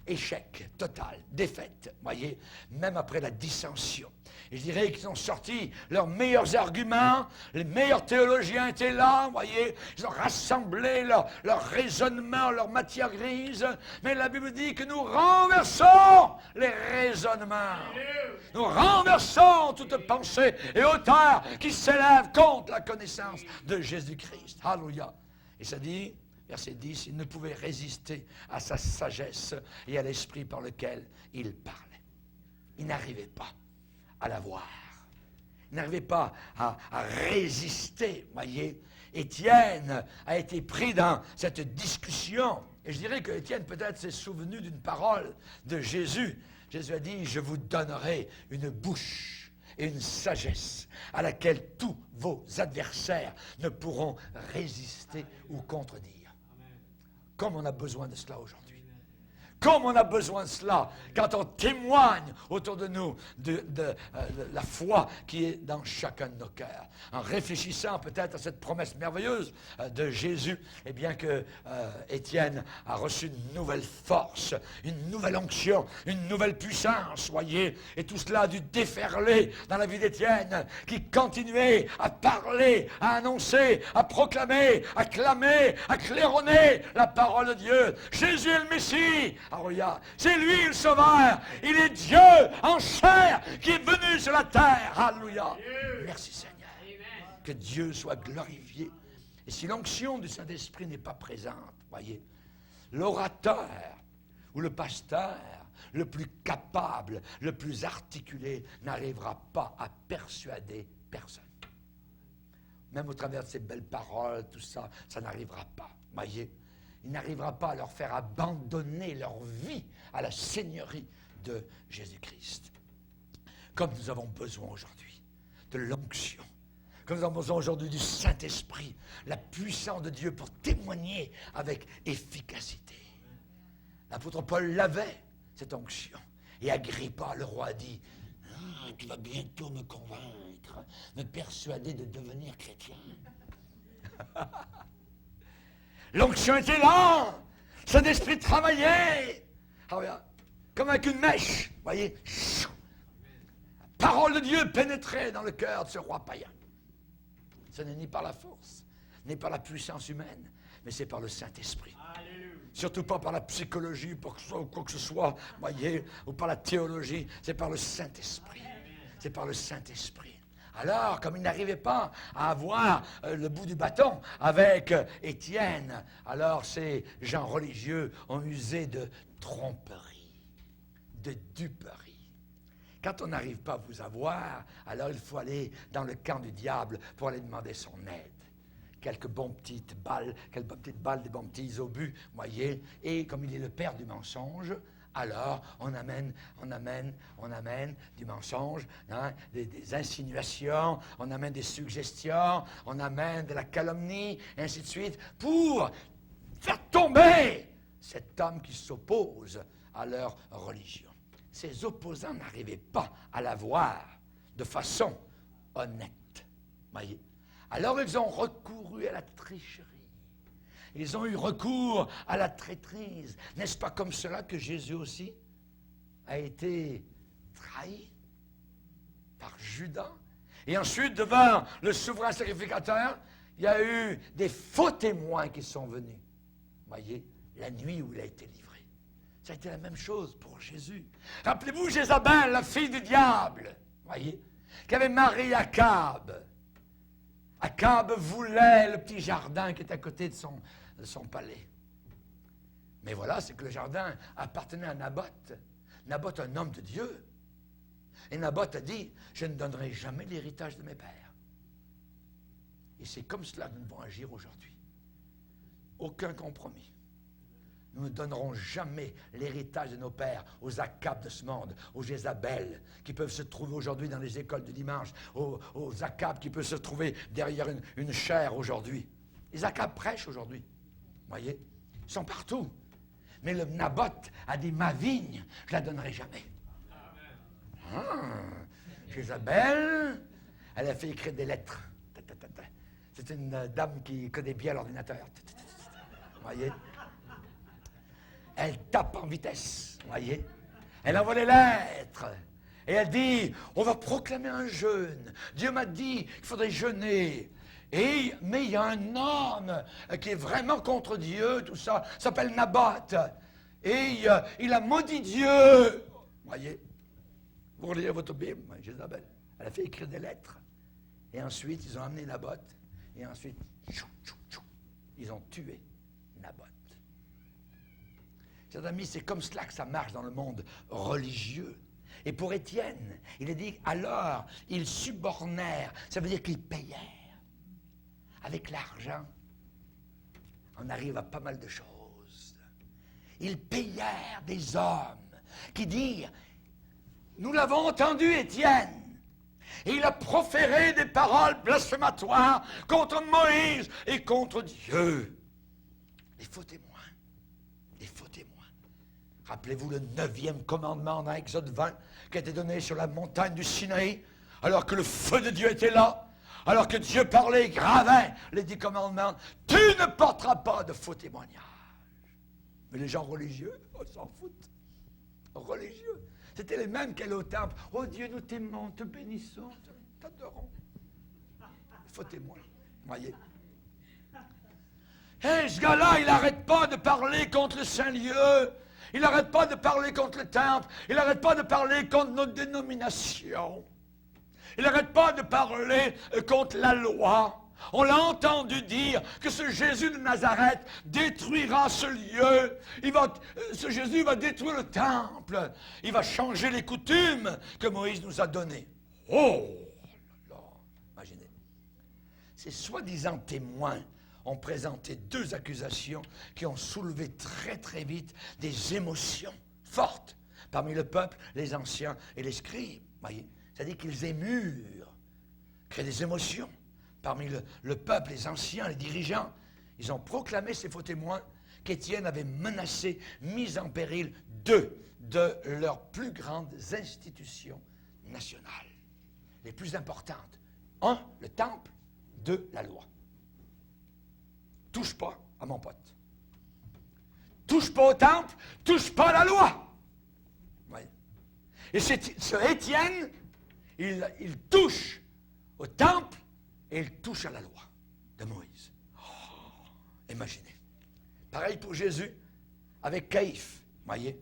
Échec total, défaite, voyez, même après la dissension. Et je dirais qu'ils ont sorti leurs meilleurs arguments, les meilleurs théologiens étaient là, voyez, ils ont rassemblé leur raisonnement, leur matière grise, mais la Bible dit que nous renversons les raisonnements. Nous renversons toute pensée et hauteur qui s'élève contre la connaissance de Jésus-Christ. Alléluia. Et ça dit, verset 10, il ne pouvait résister à sa sagesse et à l'esprit par lequel il parlait. Il n'arrivait pas à la voir. Il n'arrivait pas à résister, voyez. Étienne a été pris dans cette discussion. Et je dirais que Étienne peut-être s'est souvenu d'une parole de Jésus. Jésus a dit, je vous donnerai une bouche et une sagesse à laquelle tous vos adversaires ne pourront résister ou contredire. Comme on a besoin de cela aujourd'hui. Comme on a besoin de cela, quand on témoigne autour de nous de la foi qui est dans chacun de nos cœurs. En réfléchissant peut-être à cette promesse merveilleuse de Jésus, eh bien que Étienne a reçu une nouvelle force, une nouvelle onction, une nouvelle puissance, voyez. Et tout cela a dû déferler dans la vie d'Étienne, qui continuait à parler, à annoncer, à proclamer, à clamer, à claironner la parole de Dieu. Jésus est le Messie. Alléluia. C'est lui le Sauveur. Il est Dieu en chair qui est venu sur la terre. Alléluia. Merci Seigneur. Que Dieu soit glorifié. Et si l'onction du Saint-Esprit n'est pas présente, voyez, l'orateur ou le pasteur le plus capable, le plus articulé, n'arrivera pas à persuader personne. Même au travers de ces belles paroles, tout ça, ça n'arrivera pas. Voyez. Il n'arrivera pas à leur faire abandonner leur vie à la seigneurie de Jésus-Christ. Comme nous avons besoin aujourd'hui de l'onction, comme nous avons besoin aujourd'hui du Saint-Esprit, la puissance de Dieu pour témoigner avec efficacité. L'apôtre Paul l'avait, cette onction. Et Agrippa, le roi, dit, « Tu vas bientôt me convaincre, me persuader de devenir chrétien. » L'onction était là, Saint-Esprit travaillait, comme avec une mèche, voyez. La parole de Dieu pénétrait dans le cœur de ce roi païen. Ce n'est ni par la force, ni par la puissance humaine, mais c'est par le Saint-Esprit. Surtout pas par la psychologie, ou quoi que ce soit, voyez, ou par la théologie, c'est par le Saint-Esprit. C'est par le Saint-Esprit. Alors, comme il n'arrivait pas à avoir le bout du bâton avec Étienne, alors ces gens religieux ont usé de tromperie, de duperie. Quand on n'arrive pas à vous avoir, alors il faut aller dans le camp du diable pour aller demander son aide. Quelques petites balles, des bons petits obus, voyez, et comme il est le père du mensonge, alors on amène du mensonge, hein, des insinuations, on amène des suggestions, on amène de la calomnie, et ainsi de suite, pour faire tomber cet homme qui s'oppose à leur religion. Ces opposants n'arrivaient pas à la voir de façon honnête. Voyez. Alors ils ont recouru à la tricherie. Ils ont eu recours à la traîtrise. N'est-ce pas comme cela que Jésus aussi a été trahi par Judas? Et ensuite, devant le souverain sacrificateur, il y a eu des faux témoins qui sont venus. Voyez, la nuit où il a été livré. Ça a été la même chose pour Jésus. Rappelez-vous Jézabel, la fille du diable, voyez, qui avait marié Akab. Akab voulait le petit jardin qui est à côté de son palais. Mais voilà, c'est que le jardin appartenait à Naboth. Naboth, un homme de Dieu. Et Naboth a dit, je ne donnerai jamais l'héritage de mes pères. Et c'est comme cela que nous devons agir aujourd'hui. Aucun compromis. Nous ne donnerons jamais l'héritage de nos pères aux Akab de ce monde, aux Jézabel qui peuvent se trouver aujourd'hui dans les écoles du dimanche, aux Akab qui peuvent se trouver derrière une chaire aujourd'hui. Les Akab prêchent aujourd'hui, voyez, ils sont partout. Mais le Naboth a dit, ma vigne, je ne la donnerai jamais. Jézabel, elle a fait écrire des lettres. C'est une dame qui connaît bien l'ordinateur. Voyez. Elle tape en vitesse, voyez. Elle envoie les lettres. Et elle dit, on va proclamer un jeûne. Dieu m'a dit qu'il faudrait jeûner. Mais il y a un homme qui est vraiment contre Dieu, tout ça, s'appelle Naboth. Et il a maudit Dieu. Voyez. Vous relirez votre Bible, Jézabel. Elle a fait écrire des lettres. Et ensuite, ils ont amené Naboth. Et ensuite, ils ont tué Naboth. Naboth. Chers amis, c'est comme cela que ça marche dans le monde religieux. Et pour Étienne, il est dit, alors, ils subornèrent, ça veut dire qu'ils payèrent. Avec l'argent, on arrive à pas mal de choses. Ils payèrent des hommes qui dirent, nous l'avons entendu, Étienne, et il a proféré des paroles blasphématoires contre Moïse et contre Dieu. Les faux témoins. Les faux témoins. Rappelez-vous le 9e commandement dans Exode 20 qui a été donné sur la montagne du Sinaï, alors que le feu de Dieu était là, alors que Dieu parlait et gravait les 10 commandements. Tu ne porteras pas de faux témoignages. Mais les gens religieux, on s'en foutent. Religieux. C'était les mêmes qui allaient au temple. Oh Dieu, nous t'aimons, te bénissons, t'adorons. Faux témoins. Voyez. Hey, ce gars-là, il n'arrête pas de parler contre le Saint-Lieu. Il n'arrête pas de parler contre le temple. Il n'arrête pas de parler contre notre dénomination. Il n'arrête pas de parler contre la loi. On l'a entendu dire que ce Jésus de Nazareth détruira ce lieu. Ce Jésus va détruire le temple. Il va changer les coutumes que Moïse nous a données. Oh là là, imaginez. Ces soi-disant témoins ont présenté 2 accusations qui ont soulevé très très vite des émotions fortes parmi le peuple, les anciens et les scribes. Voyez, c'est-à-dire qu'ils émurent, créent des émotions. Parmi le peuple, les anciens, les dirigeants, ils ont proclamé ces faux témoins qu'Étienne avait menacé, mis en péril 2 de leurs plus grandes institutions nationales, les plus importantes. 1, le temple, 2, la loi. Touche pas à mon pote. Touche pas au temple, touche pas à la loi. Voyez. Et ce Étienne, il touche au temple, et il touche à la loi de Moïse. Oh, imaginez. Pareil pour Jésus avec Caïphe. Voyez,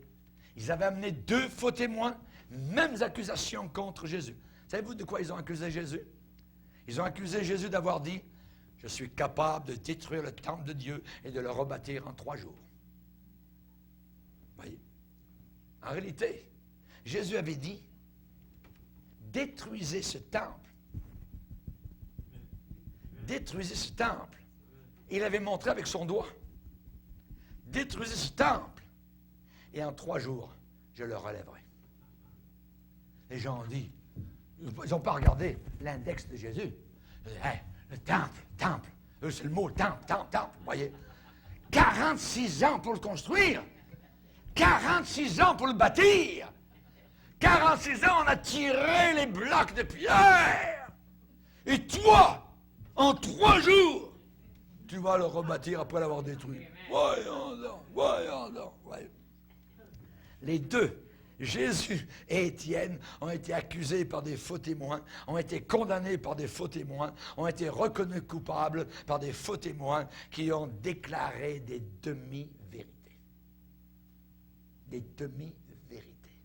ils avaient amené 2 faux témoins, mêmes accusations contre Jésus. Savez-vous de quoi ils ont accusé Jésus? Ils ont accusé Jésus d'avoir dit, je suis capable de détruire le temple de Dieu et de le rebâtir en 3 jours. Voyez. En réalité, Jésus avait dit, détruisez ce temple. Détruisez ce temple. Il avait montré avec son doigt. Détruisez ce temple. Et en 3 jours, je le relèverai. Les gens ont dit, ils n'ont pas regardé l'index de Jésus. Hey, le temple. Eux, c'est le mot temple. Vous voyez. 46 ans pour le construire. 46 ans pour le bâtir. 46 ans, on a tiré les blocs de pierre. Et toi, en 3 jours, tu vas le rebâtir après l'avoir détruit. Voyons donc. Les 2, Jésus et Étienne, ont été accusés par des faux témoins, ont été condamnés par des faux témoins, ont été reconnus coupables par des faux témoins qui ont déclaré des demi-vérités. Des demi-vérités.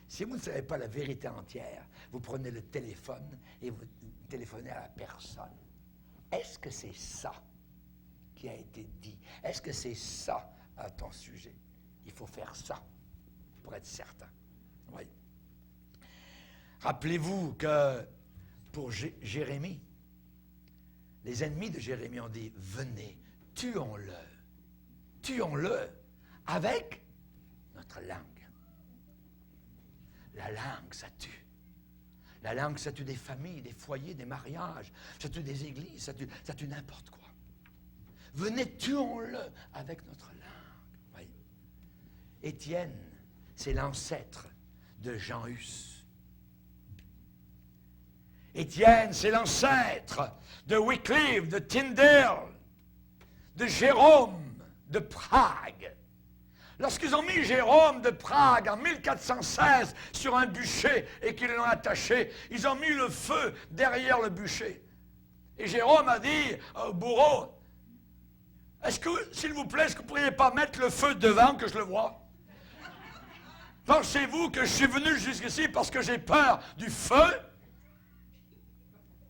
Si vous ne savez pas la vérité entière, vous prenez le téléphone et vous téléphonez à la personne. Est-ce que c'est ça qui a été dit? Est-ce que c'est ça à ton sujet? Il faut faire ça pour être certain. Oui. Rappelez-vous que pour Jérémie, les ennemis de Jérémie ont dit, venez, tuons-le avec notre langue. La langue, ça tue. La langue, ça tue des familles, des foyers, des mariages, ça tue des églises, ça tue n'importe quoi. Venez, tuons-le avec notre langue. Oui. Étienne, c'est l'ancêtre de Jean Hus. Étienne, c'est l'ancêtre de Wycliffe, de Tyndale, de Jérôme de Prague. Lorsqu'ils ont mis Jérôme de Prague en 1416 sur un bûcher et qu'ils l'ont attaché, ils ont mis le feu derrière le bûcher. Et Jérôme a dit au bourreau, est-ce que, s'il vous plaît, est-ce que vous ne pourriez pas mettre le feu devant que je le vois? Pensez-vous que je suis venu jusqu'ici parce que j'ai peur du feu?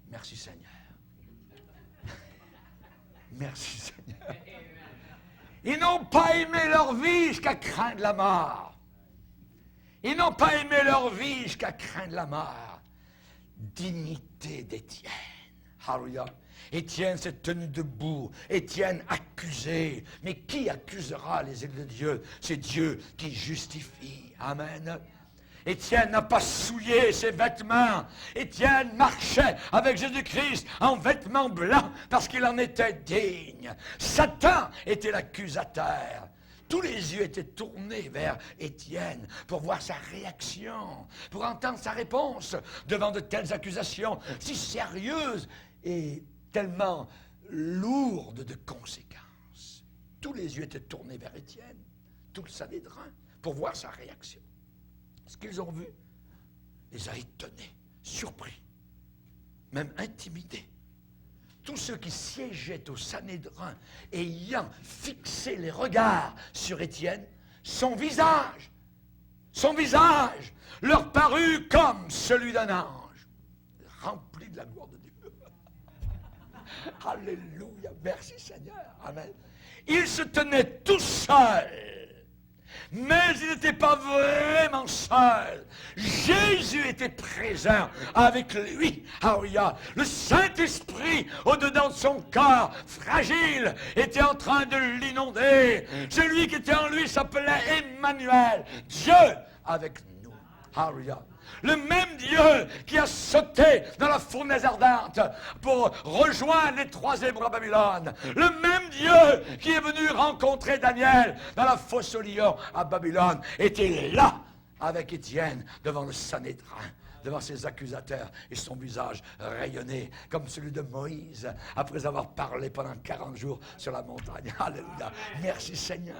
Merci Seigneur. Merci Seigneur. Ils n'ont pas aimé leur vie jusqu'à craindre la mort. Ils n'ont pas aimé leur vie jusqu'à craindre la mort. Dignité d'Étienne. Alléluia. Étienne s'est tenu debout. Étienne accusé. Mais qui accusera les élus de Dieu? C'est Dieu qui justifie. Amen. Étienne n'a pas souillé ses vêtements. Étienne marchait avec Jésus-Christ en vêtements blancs parce qu'il en était digne. Satan était l'accusateur. Tous les yeux étaient tournés vers Étienne pour voir sa réaction, pour entendre sa réponse devant de telles accusations si sérieuses et tellement lourdes de conséquences. Tous les yeux étaient tournés vers Étienne, tout le Sanhédrin, pour voir sa réaction. Ce qu'ils ont vu les a étonnés, surpris, même intimidés. Tous ceux qui siégeaient au Sanhédrin, ayant fixé les regards sur Étienne, son visage leur parut comme celui d'un ange, rempli de la gloire de Dieu. Alléluia, merci Seigneur, amen. Il se tenait tout seul, mais il n'était pas vraiment seul. Jésus était présent avec lui. Alléluia. Le Saint-Esprit, au-dedans de son corps fragile, était en train de l'inonder. Celui qui était en lui s'appelait Emmanuel, Dieu avec nous. Alléluia. Le même Dieu qui a sauté dans la fournaise ardente pour rejoindre les 3 hébreux à Babylone. Le même Dieu qui est venu rencontrer Daniel dans la fosse aux lions à Babylone était là avec Étienne devant le Sanhédrin, devant ses accusateurs, et son visage rayonnait comme celui de Moïse après avoir parlé pendant 40 jours sur la montagne. Alléluia. Merci Seigneur.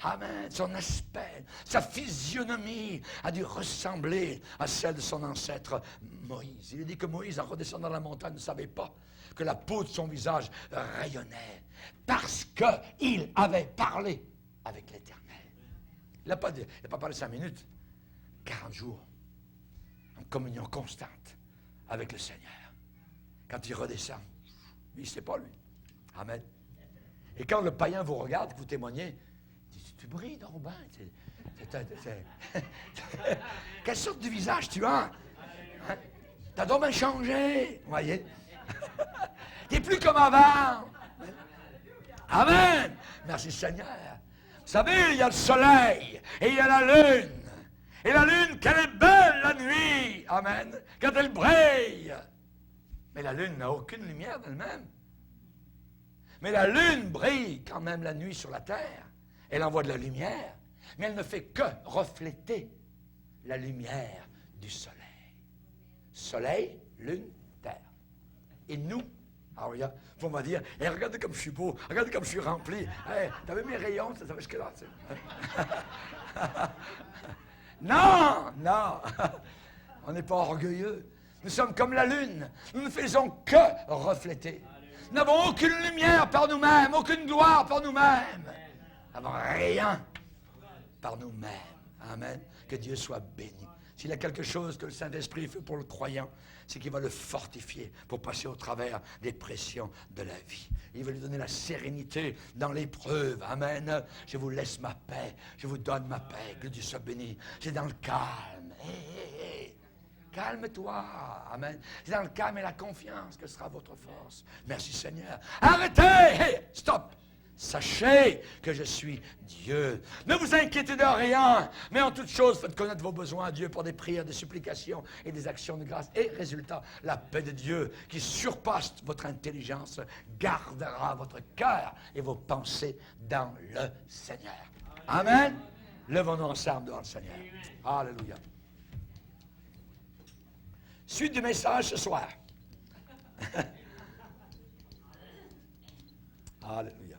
Amen. Son aspect, sa physionomie a dû ressembler à celle de son ancêtre Moïse. Il est dit que Moïse, en redescendant la montagne, ne savait pas que la peau de son visage rayonnait parce qu'il avait parlé avec l'Éternel. Il n'a pas parlé 5 minutes, 40 jours en communion constante avec le Seigneur. Quand il redescend, il ne sait pas lui. Amen. Et quand le païen vous regarde, vous témoignez, tu brilles, donc ben. Quelle sorte de visage tu as? Hein? T'as donc bien changé, vous voyez? T'es plus comme avant. Amen. Merci Seigneur. Vous savez, il y a le soleil et il y a la lune. Et la lune, qu'elle est belle la nuit. Amen. Quand elle brille. Mais la lune n'a aucune lumière d'elle-même. Mais la lune brille quand même la nuit sur la terre. Elle envoie de la lumière, mais elle ne fait que refléter la lumière du soleil. Soleil, lune, terre. Et nous, alors regarde, vous m'allez dire, hey, regardez comme je suis beau, regardez comme je suis rempli. Hey, t'avais mes rayons, ça savait jusque-là. Non, non, on n'est pas orgueilleux. Nous sommes comme la lune, nous ne faisons que refléter. Nous n'avons aucune lumière par nous-mêmes, aucune gloire par nous-mêmes. Nous n'avons rien par nous-mêmes. Amen. Que Dieu soit béni. S'il y a quelque chose que le Saint-Esprit fait pour le croyant, c'est qu'il va le fortifier pour passer au travers des pressions de la vie. Il va lui donner la sérénité dans l'épreuve. Amen. Je vous laisse ma paix. Je vous donne ma paix. Que Dieu soit béni. C'est dans le calme. Hey. Calme-toi. Amen. C'est dans le calme et la confiance que sera votre force. Merci Seigneur. Arrêtez. Hey. Stop. Sachez que je suis Dieu. Ne vous inquiétez de rien, mais en toute chose, faites connaître vos besoins à Dieu pour des prières, des supplications et des actions de grâce. Et résultat, la paix de Dieu qui surpasse votre intelligence gardera votre cœur et vos pensées dans le Seigneur. Amen. Levons-nous ensemble devant le Seigneur. Alléluia. Suite du message ce soir. Alléluia.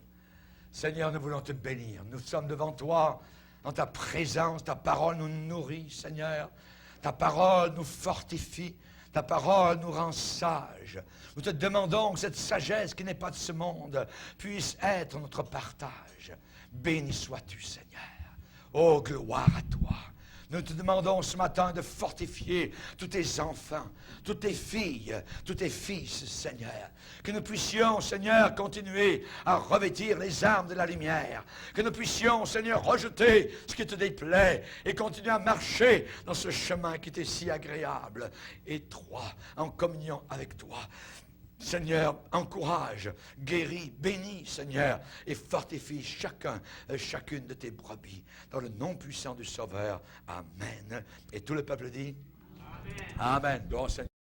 Seigneur, nous voulons te bénir. Nous sommes devant toi, dans ta présence. Ta parole nous nourrit, Seigneur. Ta parole nous fortifie. Ta parole nous rend sages. Nous te demandons que cette sagesse qui n'est pas de ce monde puisse être notre partage. Béni sois-tu, Seigneur. Oh, gloire à toi. Nous te demandons ce matin de fortifier tous tes enfants, toutes tes filles, tous tes fils, Seigneur. Que nous puissions, Seigneur, continuer à revêtir les armes de la lumière. Que nous puissions, Seigneur, rejeter ce qui te déplaît et continuer à marcher dans ce chemin qui était si agréable, étroit, en communion avec toi. Seigneur, encourage, guéris, bénis, Seigneur, et fortifie chacune de tes brebis. Dans le nom puissant du Sauveur. Amen. Et tout le peuple dit Amen. Amen. Bon, Seigneur.